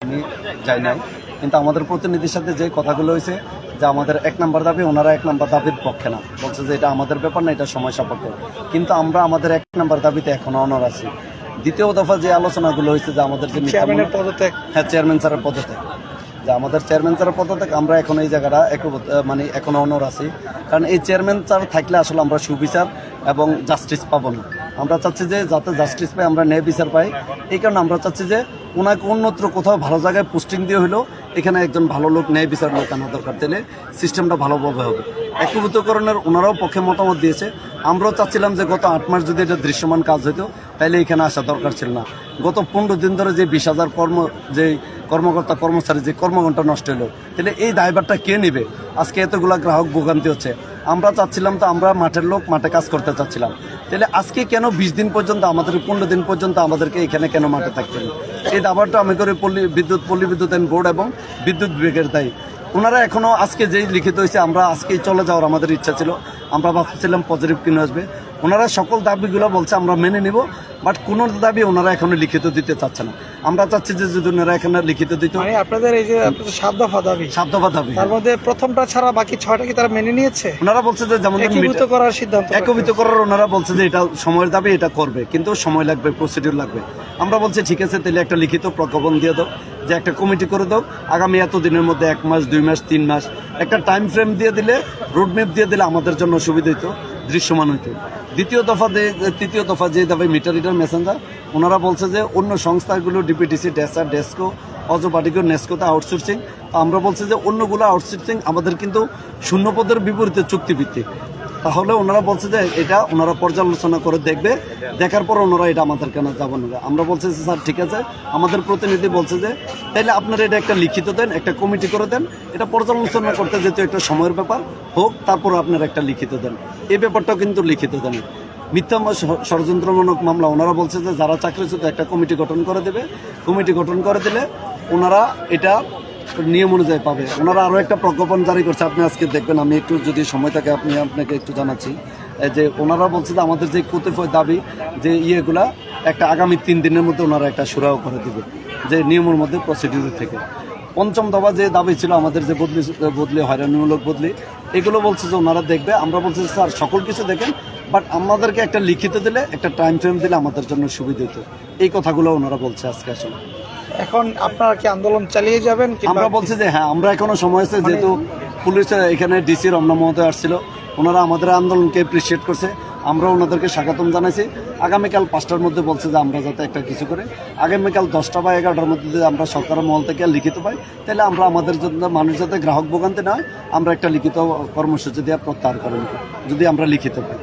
আমি যাই নাই, কিন্তু আমাদের প্রতিনিধির সাথে যে কথাগুলো হয়েছে যে আমাদের 1 নম্বর দাবি, ওনারা 1 নম্বর দাবির পক্ষে না, বলছে যে এটা আমাদের ব্যাপার না, এটা সময় সাপেক্ষ। কিন্তু আমরা আমাদের 1 নম্বর দাবিতে এখনো অনর আছি। দ্বিতীয় দফা যে আলোচনাগুলো হয়েছে যে আমাদের যে চেয়ারম্যানের পদত্যাগ, হ্যাঁ চেয়ারম্যান স্যারের পদত্যাগ, যে আমাদের চেয়ারম্যান স্যারের পদত্যাগ, আমরা এখন এই জায়গাটা মানে এখনো অনর আছি। কারণ এই চেয়ারম্যান স্যার থাকলে আসলে আমরা সুবিচার এবং জাস্টিস পাবো না। আমরা চাচ্ছি যে যাতে জাস্টিস পাই, আমরা ন্যায় বিচার পাই। এই কারণে আমরা চাচ্ছি যে ওনাকে অন্যত্র কোথাও ভালো জায়গায় পোস্টিং দিয়ে হলেও এখানে একজন ভালো লোক, ন্যায় বিচার লোক আনা দরকার, তাহলে সিস্টেমটা ভালোভাবে হবে। একীভূতকরণের ওনারাও পক্ষে মতামত দিয়েছে। আমরাও চাচ্ছিলাম যে গত 8 মাস যদি এটা দৃশ্যমান কাজ হতো তাহলে এখানে আসা দরকার ছিল না। গত 15 দিন ধরে যে 20,000 কর্মকর্তা কর্মচারী যে কর্মঘণ্টা নষ্ট হলো, তাহলে এই দায়ভারটা কে নেবে? আজকে এতগুলা গ্রাহক ভোগান্তি হচ্ছে। আমরা চাচ্ছিলাম তো, আমরা মাঠের লোক, মাঠে কাজ করতে চাচ্ছিলাম, তাহলে আজকে কেন 20 দিন পর্যন্ত, আমাদের 15 দিন পর্যন্ত আমাদেরকে এখানে কেন মাঠে থাকতে হবে? এই দাবারটা আমি করে পল্লী বিদ্যুৎ বোর্ড এবং বিদ্যুৎ বিভাগের দায়ী। ওনারা এখনও আজকে যেই লিখিত হয়েছে, আমরা আজকেই চলে যাওয়ার আমাদের ইচ্ছা ছিল, আমরা ভাবছিলাম পজিটিভ কিনে আসবে। ওনারা সকল দাবিগুলো বলছে আমরা মেনে নিব, বাট কোনো দাবি ওনারা এখনো লিখিত দিতে চাচ্ছে না। আমরা চাচ্ছি যে যদি ওনারা এখানে লিখিত দিত। মানে আপনাদের এই যে 7 দফা দাবি, 7 দফা দাবি, তার মধ্যে প্রথমটা ছাড়া বাকি 6টা কি তারা মেনে নিয়েছে? ওনারা বলছে যে যেমন একীভূত করার সিদ্ধান্ত, একীভূত করার ওনারা বলছে যে এটা সময়ের দাবি, এটা করবে, কিন্তু সময় লাগবে, প্রসিডিউর লাগবে। আমরা বলছি ঠিক আছে, তাহলে একটা লিখিত প্রজ্ঞাপন দিয়ে দাও, যে একটা কমিটি করে দাও, আগামী এত দিনের মধ্যে 1 মাস 2 মাস 3 মাস একটা টাইম ফ্রেম দিয়ে দিলে, রোডম্যাপ দিয়ে দিলে আমাদের জন্য সুবিধা হতো, দৃশ্যমান হতো। তৃতীয় দফা যে দাবি মিটার রিডার মেসেঞ্জার, ওনারা বলছে যে অন্য সংস্থাগুলো ডিপিটিসি, ডেসার, ডেস্কো, অজোপাটিকো, নেস্কোতে আউটসোর্সিং। আমরা বলছি যে অন্যগুলো আউটসোর্সিং আমাদের কিন্তু শূন্যপদের বিপরীতে চুক্তিভিত্তিক। তাহলে ওনারা বলছে যে এটা ওনারা পর্যালোচনা করে দেখবে, দেখার পর ওনারা এটা আমাদের কেন যাবো না। আমরা বলছি যে স্যার ঠিক আছে, আমাদের প্রতিনিধি বলছে যে তাইলে আপনারা এটা একটা লিখিত দেন, একটা কমিটি করে দেন, এটা পর্যালোচনা করতে যেহেতু একটা সময়ের ব্যাপার হোক, তারপর আপনারা একটা লিখিত দেন। এই ব্যাপারটাও কিন্তু লিখিত দেন। মিথ্যা ষড়যন্ত্রমূলক মামলা, ওনারা বলছে যে যারা চাকরিচ্যুত একটা কমিটি গঠন করে দেবে, কমিটি গঠন করে দিলে ওনারা এটা নিয়ম অনুযায়ী পাবে। ওনারা আরও একটা প্রজ্ঞাপন জারি করছে, আপনি আজকে দেখবেন, আমি একটু যদি সময় থাকে আপনাকে একটু জানাচ্ছি। যে ওনারা বলছে যে আমাদের যে কতিপয় দাবি, যে ইয়েগুলা একটা আগামী 3 দিনের মধ্যে ওনারা একটা সুরাহ করে দেবে, যে নিয়মের মধ্যে প্রসিডিউর থেকে। 5ম দফা যে দাবি ছিল আমাদের, যে বদলি হয়রানিমূলক বদলি, এগুলো বলছে যে ওনারা দেখবে। আমরা বলছি স্যার সকল কিছু দেখেন, বাট আমাদেরকে একটা লিখিত দিলে, একটা টাইম ফ্রেম দিলে আমাদের জন্য সুবিধা হতো। এই কথাগুলো ওনারা বলছে আজকে। আসলে এখন আপনারা কি আন্দোলন চালিয়ে যাবেন? আমরা বলছি যে হ্যাঁ, আমরা এখনো সময় আছে, যেহেতু পুলিশ এখানে ডিসি রমনা মহোদয় আসছিল, ওনারা আমাদের আন্দোলনকে অ্যাপ্রিসিয়েট করছে, আমরা ওনাদেরকে স্বাগতম জানাইছি। আগামীকাল 5টার মধ্যে বলছে যে আমরা যাতে একটা কিছু করে আগামীকাল 10টা বা 11টার মধ্যে যদি আমরা সরকারের মহল থেকে লিখিত পাই, তাহলে আমরা আমাদের জন্য মানুষ যাতে গ্রাহক ভোগান্তি না হয়, আমরা একটা লিখিত কর্মসূচি দিয়ে প্রত্যাহার করে নেব, যদি আমরা লিখিত পাই।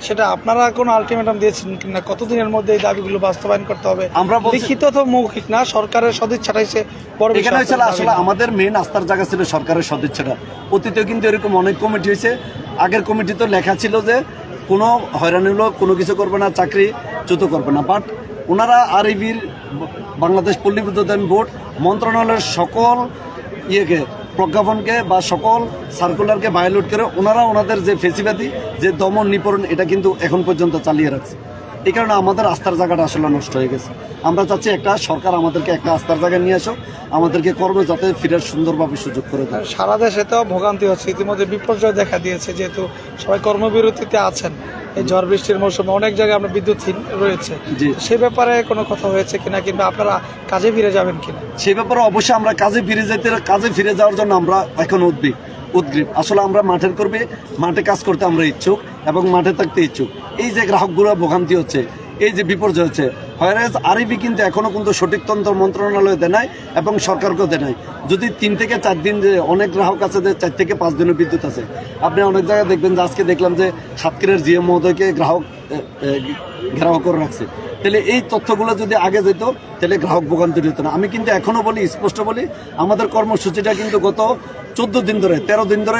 সেটা আপনারা কোনো আলটিমেটাম দিয়েছেন কিনা, কতদিনের মধ্যে এই দাবিগুলো বাস্তবায়ন করতে হবে? আমরা লিখিত তো মৌখিক না, সরকারের সদিচ্ছাটাইছে বড় বিষয়। এখানে হয়েছিল আসলে আমাদের মেন আস্থার জায়গা ছিল সরকারের সদিচ্ছাটা। অতীতেও কিন্তু এরকম অনেক কমিটি হয়েছে। আগের কমিটি তো লেখা ছিল যে কোনো হয়রানিমূলক কোনো কিছু করবে না, চাকরিচ্যুত করবে না, বাট ওনারা আরইবির, বাংলাদেশ পল্লী বিদ্যুৎ বোর্ড, মন্ত্রণালয়ের সকল ইয়েকে, প্রজ্ঞাপনকে বা সকল সার্কুলারকে ভায়োলেট করে ওনারা ওনাদের যে ফেসিবাদী, যে দমন নিপরণ, এটা কিন্তু এখন পর্যন্ত চালিয়ে রাখছে। এই কারণে আমাদের আস্থার জায়গাটা আসলে নষ্ট হয়ে গেছে। আমরা চাচ্ছি একটা সরকার আমাদেরকে একটা আস্থার জায়গায় নিয়ে আসো, আমাদেরকে কর্মে যাতে ফিরার সুন্দরভাবে সুযোগ করে দেয়। সারা দেশে তো ভোগান্তি হচ্ছে, ইতিমধ্যে বিপর্যয় দেখা দিয়েছে, যেহেতু সবাই কর্মবিরতিতে আছেন। এই ঝড় বৃষ্টির মৌসুমে অনেক জায়গায় আমরা বিদ্যুৎহীন রয়েছে, সে ব্যাপারে কোনো কথা হয়েছে কিনা, কিংবা আপনারা কাজে ফিরে যাবেন কিনা? সে ব্যাপারে অবশ্যই আমরা কাজে ফিরে যাওয়ার জন্য আমরা এখন উদ্গ্রীব। আসলে আমরা মাঠের কর্মী, মাঠে কাজ করতে আমরা ইচ্ছুক এবং মাঠে থাকতে ইচ্ছুক। এই যে গ্রাহকগুলো ভোগান্তি হচ্ছে, এই যে বিপর্যয় হচ্ছে, হয়রাজ আরইবি কিন্তু এখনো কিন্তু সঠিক তন্ত্র মন্ত্রণালয় দেয় নাই এবং সরকারকেও দেয় নাই। যদি 3 থেকে 4 দিন, যে অনেক গ্রাহক আছে যে 4 থেকে 5 দিনের বিদ্যুৎ আছে, আপনি অনেক জায়গায় দেখবেন যে আজকে দেখলাম যে সাতক্ষীরার জিএম মহোদয়কে গ্রাহক ঘেরাও করে রাখছে। তাহলে এই তথ্যগুলো যদি আগে যেত, তাহলে গ্রাহক ভোগান্তি হতো না। আমি কিন্তু এখনো বলি, স্পষ্ট বলি, আমাদের কর্মসূচিটা কিন্তু গত 14 দিন ধরে, 13 দিন ধরে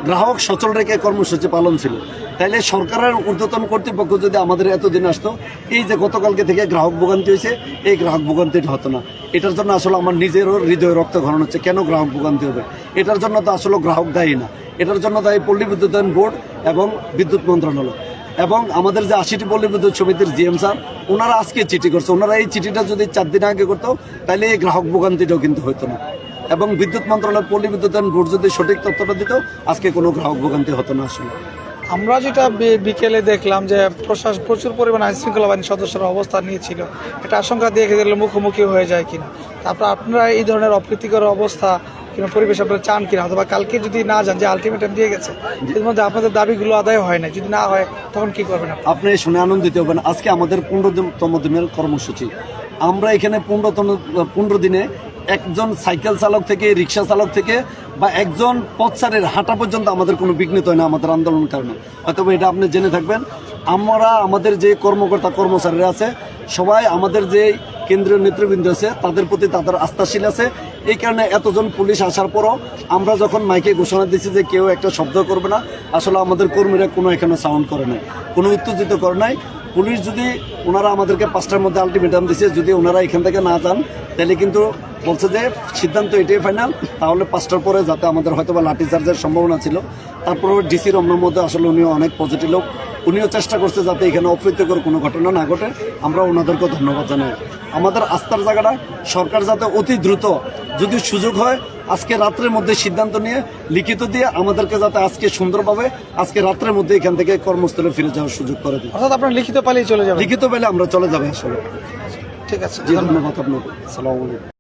গ্রাহক সচল রেখে কর্মসূচি পালন ছিল। তাইলে সরকারের ঊর্ধ্বতন কর্তৃপক্ষ যদি আমাদের এতদিন আসতো, এই যে গতকালকে থেকে গ্রাহক ভোগান্তি হয়েছে, এই গ্রাহক ভোগান্তিটা হতো না। এটার জন্য আসলে আমার নিজেরও হৃদয় রক্তক্ষরণ হচ্ছে, কেন গ্রাহক ভোগান্তি হবে? এটার জন্য তো আসলে গ্রাহক দায়ী না, এটার জন্য দায়ী পল্লী বিদ্যুৎ বোর্ড এবং বিদ্যুৎ মন্ত্রণালয়। এবং আমাদের যে 80টি পল্লী বিদ্যুৎ সমিতির জিএম স্যার ওনারা আজকে চিঠি করছে, ওনারা এই চিঠিটা যদি 4 দিন আগে করতো তাহলে এই গ্রাহক ভোগান্তিটাও কিন্তু হতো না, এবং বিদ্যুৎ মন্ত্রণালয় পল্লী বিদ্যুতায়ন বোর্ড যদি সঠিক তথ্যটা দিত আজকে কোনো গ্রাহক ভোগান্তি হতো না। আসলে আমরা যেটা বিকেলে দেখলাম যে প্রচুর পরিমাণ আইন শৃঙ্খলা বাহিনীর সদস্যরা অবস্থান নিয়েছিল, এটা আশঙ্কা দিয়ে গেলে মুখোমুখি হয়ে যায় কিনা, তারপর আপনারা এই ধরনের অপ্রীতিকর অবস্থা কিংবা পরিবেশ আপনারা চান কিনা, অথবা কালকে যদি না যান যে আলটিমেটাম দিয়ে গেছে এর মধ্যে আপনাদের দাবিগুলো আদায় হয় না, যদি না হয় তখন কি করবেন আপনি শুনে আনন্দিত হবেন। আজকে আমাদের 15তম দিনের কর্মসূচি, আমরা এখানে 15 দিনে একজন সাইকেল চালক থেকে রিক্সা চালক থেকে বা একজন পথচারীর হাঁটা পর্যন্ত আমাদের কোনো বিঘ্নিত হয় না আমাদের আন্দোলনের কারণে। হয়তো এটা আপনি জেনে থাকবেন, আমরা আমাদের যে কর্মকর্তা কর্মচারীরা আছে সবাই আমাদের যে কেন্দ্রীয় নেতৃবৃন্দ আছে তাদের প্রতি তাদের আস্থাশীল আছে। এই কারণে এতজন পুলিশ আসার পরও আমরা যখন মাইকে ঘোষণা দিচ্ছি যে কেউ একটা শব্দ করবে না, আসলে আমাদের কর্মীরা কোনো এখানে সাউন্ড করে নাই, কোনো উত্তেজিত করে নাই। পুলিশ যদি ওনারা আমাদেরকে 5টার মধ্যে আলটিমেটাম দিচ্ছে, যদি ওনারা এখান থেকে না যান তাহলে কিন্তু বলছে যে সিদ্ধান্ত এটাই ফাইনাল, তাহলে 5টার পরে যাতে আমাদের হয়তো বা লাঠিচার্জের সম্ভাবনা ছিল। তারপরে ডিসি রমনার মধ্যে আসলে উনিও অনেক পজিটিভ লোক, উনিও চেষ্টা করছে যাতে এখানে অপ্রীতিকর কোনো ঘটনা না ঘটে। আমরা ওনাদেরকেও ধন্যবাদ জানাই। আমাদের আস্থার জায়গাটা সরকার যাতে অতি দ্রুত যদি সুযোগ হয় আজকে রাত্রের মধ্যে সিদ্ধান্ত নিয়ে লিখিত দিয়ে আমাদেরকে যাতে আজকে সুন্দরভাবে আজকে রাত্রের মধ্যে এখান থেকে কর্মস্থলে ফিরে যাওয়ার সুযোগ করে দিই। অর্থাৎ আপনার লিখিত পালিয়ে চলে যাবেন? লিখিত পেলে আমরা চলে যাবো আসলে। ঠিক আছে, জি ধন্যবাদ আপনাকে। আসসালামু আলাইকুম।